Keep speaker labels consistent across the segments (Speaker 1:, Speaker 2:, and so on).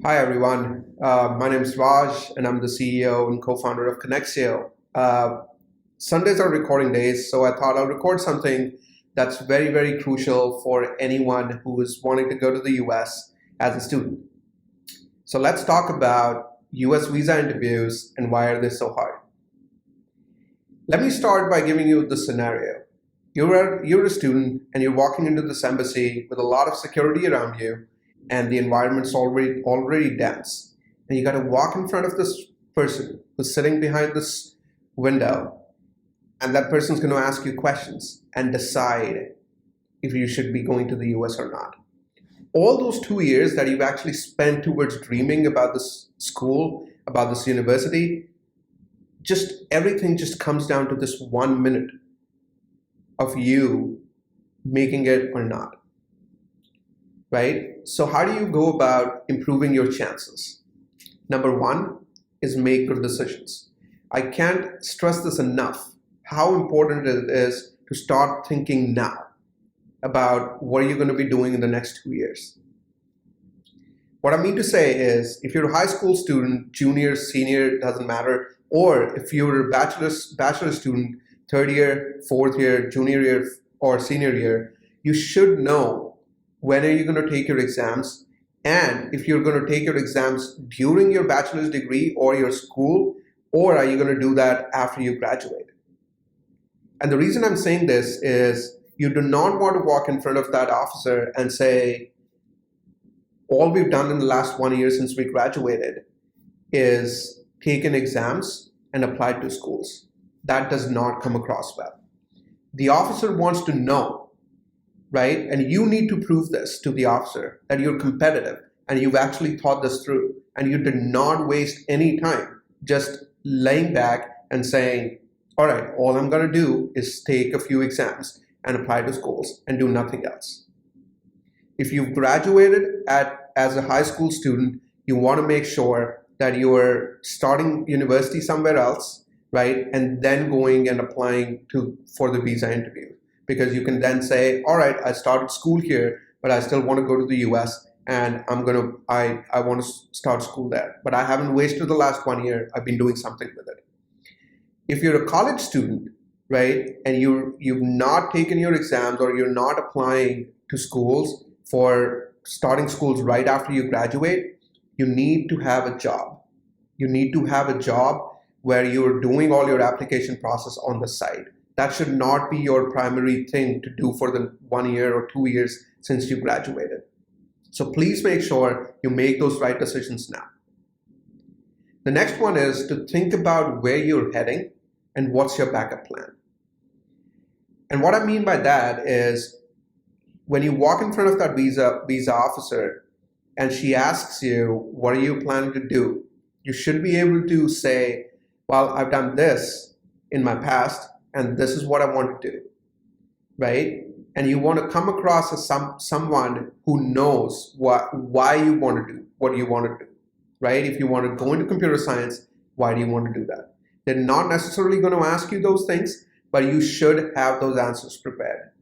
Speaker 1: Hi everyone, my name is Raj and I'm the CEO and co-founder of Connexio. Sundays are recording days, so I thought I'll record something that's very crucial for anyone who is wanting to go to the US as a student. So let's talk about US visa interviews and why are they so hard. Let me start by giving you the scenario. You're a student and you're walking into this embassy with a lot of security around you and the environment's already dense. And you got to walk in front of this person who's sitting behind this window, and that person's going to ask you questions and decide if you should be going to the US or not. All those 2 years that you've actually spent towards dreaming about this school, about this university, just everything just comes down to this 1 minute of you making it or not. Right? So how do you go about improving your chances? Number one is make good decisions. I can't stress this enough, how important it is to start thinking now about what are you going to be doing in the next 2 years. What I mean to say is, if you're a high school student, junior, senior, doesn't matter, or if you're a bachelor student, third year, fourth year, junior year, or senior year, you should know when are you going to take your exams, and if you're going to take your exams during your bachelor's degree or your school, or are you going to do that after you graduate. And the reason I'm saying this is you do not want to walk in front of that officer and say, all we've done in the last 1 year since we graduated is taken exams and applied to schools. That does not come across well. The officer wants to know, right? And you need to prove this to the officer that you're competitive and you've actually thought this through and you did not waste any time just laying back and saying, all right, all I'm going to do is take a few exams and apply to schools and do nothing else. If you've graduated as a high school student, you want to make sure that you're starting university somewhere else, right? And then going and applying for the visa interview. Because you can then say, all right, I started school here, but I still want to go to the US and I want to start school there. But I haven't wasted the last 1 year. I've been doing something with it. If you're a college student, right, and you've not taken your exams or you're not applying to schools for starting schools right after you graduate, you need to have a job. You need to have a job where you're doing all your application process on the side. That should not be your primary thing to do for the 1 year or 2 years since you graduated. So please make sure you make those right decisions now. The next one is to think about where you're heading and what's your backup plan. And what I mean by that is when you walk in front of that visa officer and she asks you, what are you planning to do? You should be able to say, well, I've done this in my past, and this is what I want to do, right? And you want to come across as someone who knows why you want to do what you want to do, right? If you want to go into computer science, why do you want to do that? They're not necessarily going to ask you those things, but you should have those answers prepared.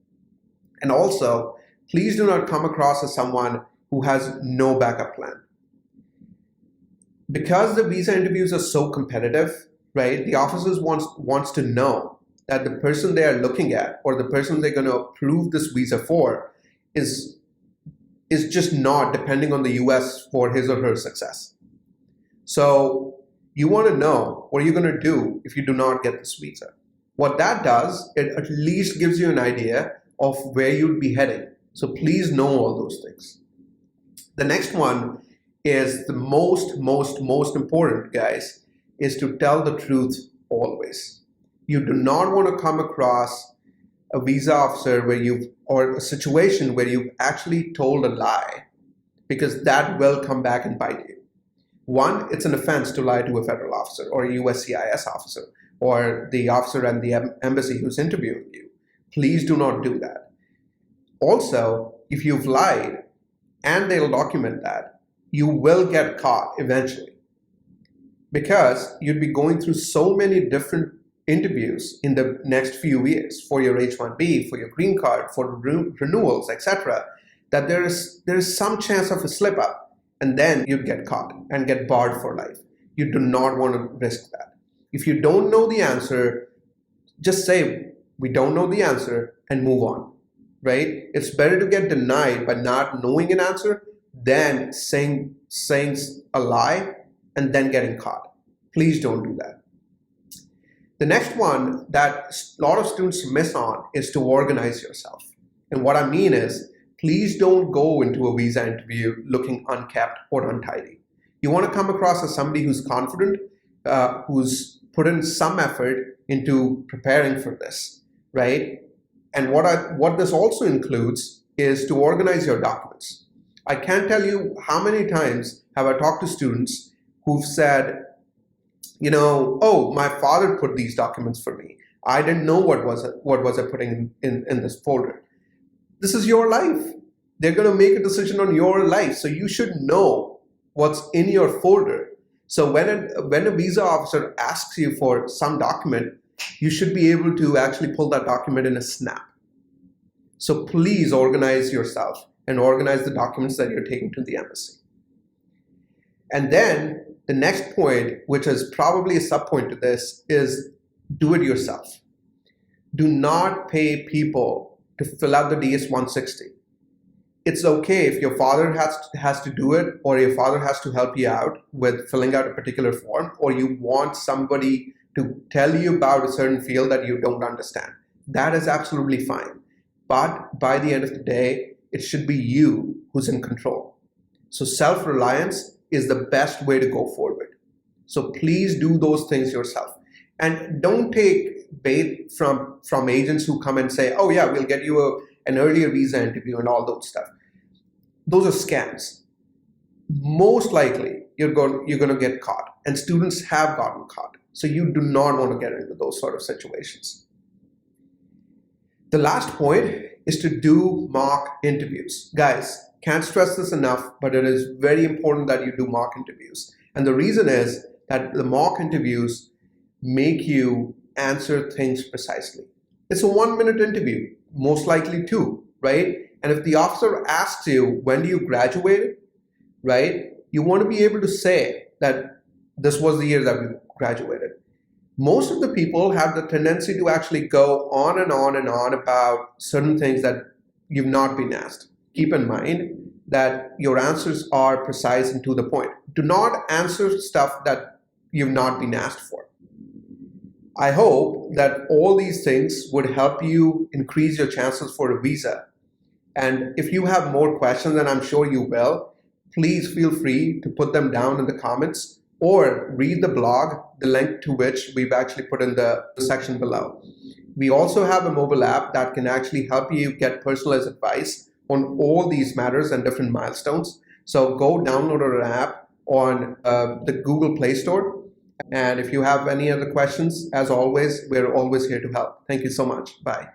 Speaker 1: And also, please do not come across as someone who has no backup plan. Because the visa interviews are so competitive, right? The officers wants to know that the person they are looking at or the person they're going to approve this visa for is just not depending on the US for his or her success. So you want to know what are you going to do if you do not get this visa. What that does, it at least gives you an idea of where you'd be heading. So please know all those things. The next one is the most important, guys, is to tell the truth always. You do not want to come across a visa officer or a situation where you've actually told a lie, because that will come back and bite you. One, it's an offense to lie to a federal officer or a USCIS officer or the officer at the embassy who's interviewing you. Please do not do that. Also, if you've lied and they'll document that, you will get caught eventually, because you'd be going through so many different interviews in the next few years for your H-1B, for your green card, for renewals, etc., that there is some chance of a slip up and then you'd get caught and get barred for life. You do not want to risk that. If you don't know the answer, just say, we don't know the answer, and move on, right? It's better to get denied by not knowing an answer than saying a lie and then getting caught. Please don't do that. The next one that a lot of students miss on is to organize yourself. And what I mean is, please don't go into a visa interview looking unkept or untidy. You want to come across as somebody who's confident, who's put in some effort into preparing for this, right? And what this also includes is to organize your documents. I can't tell you how many times have I talked to students who've said, oh, my father put these documents for me. I didn't know what was I putting in this folder. This is your life. They're going to make a decision on your life. So you should know what's in your folder. So when a visa officer asks you for some document, you should be able to actually pull that document in a snap. So please organize yourself and organize the documents that you're taking to the embassy. And then the next point, which is probably a sub-point to this, is do it yourself. Do not pay people to fill out the DS-160. It's okay if your father has to do it, or your father has to help you out with filling out a particular form, or you want somebody to tell you about a certain field that you don't understand. That is absolutely fine. But by the end of the day, it should be you who's in control. So self-reliance is the best way to go forward. So please do those things yourself. And don't take bait from agents who come and say, oh yeah, we'll get you an earlier visa interview and all those stuff. Those are scams. Most likely, you're going to get caught. And students have gotten caught. So you do not want to get into those sort of situations. The last point is to do mock interviews. Guys, can't stress this enough, but it is very important that you do mock interviews. And the reason is that the mock interviews make you answer things precisely. It's a 1-minute interview, most likely 2, right? And if the officer asks you, when do you graduate, right? You want to be able to say that this was the year that we graduated. Most of the people have the tendency to actually go on and on and on about certain things that you've not been asked. Keep in mind that your answers are precise and to the point. Do not answer stuff that you've not been asked for. I hope that all these things would help you increase your chances for a visa. And if you have more questions, and I'm sure you will, please feel free to put them down in the comments or read the blog, the link to which we've actually put in the section below. We also have a mobile app that can actually help you get personalized advice on all these matters and different milestones. So go download our app on the Google Play Store. And if you have any other questions, as always, we're always here to help. Thank you so much. Bye.